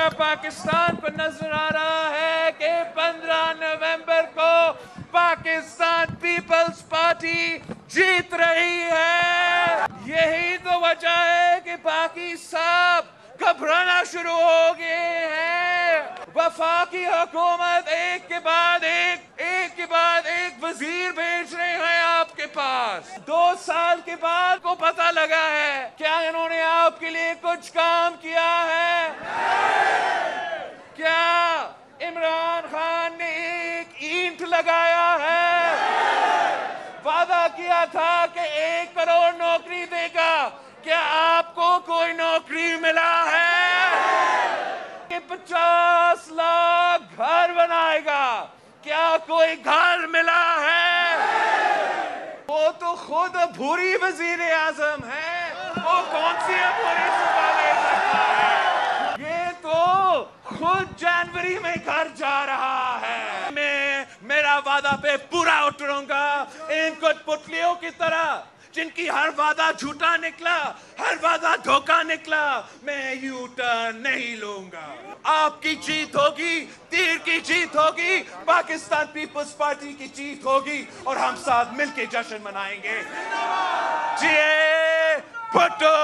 क्या पाकिस्तान को नजर आ रहा है कि 15 नवंबर को पाकिस्तान पीपल्स पार्टी जीत रही है? यही तो वजह है कि बाकी सब घबराना शुरू हो गए हैं। वफाकी हुकूमत एक के बाद एक वजीर भेज रहे हैं आपके पास। 2 साल के बाद को पता लगा है क्या इन्होंने आपके लिए कुछ काम किया है? क्या इमरान खान ने एक ईंट लगाया है? वादा किया था कि 1 करोड़ नौकरी देगा, क्या आपको कोई नौकरी मिला है? कि 50 लाख घर बनाएगा, क्या कोई घर मिला है? वो तो खुद भूरी वजीर आजम है, वो कौन सी भूरी सुबह ले सकता है? ये तो खुद जनवरी में घर जा रहा है। मैं मेरा वादा पे पूरा उतरूंगा। इन कठपुतलियों की तरह जिनकी हर वादा झूठा निकला, हर वादा धोखा निकला, मैं यू टर्न नहीं लूंगा। आपकी जीत होगी, तीर की जीत होगी, पाकिस्तान पीपल्स पार्टी की जीत होगी और हम साथ मिलकर जश्न मनाएंगे। जिए भुट्टो।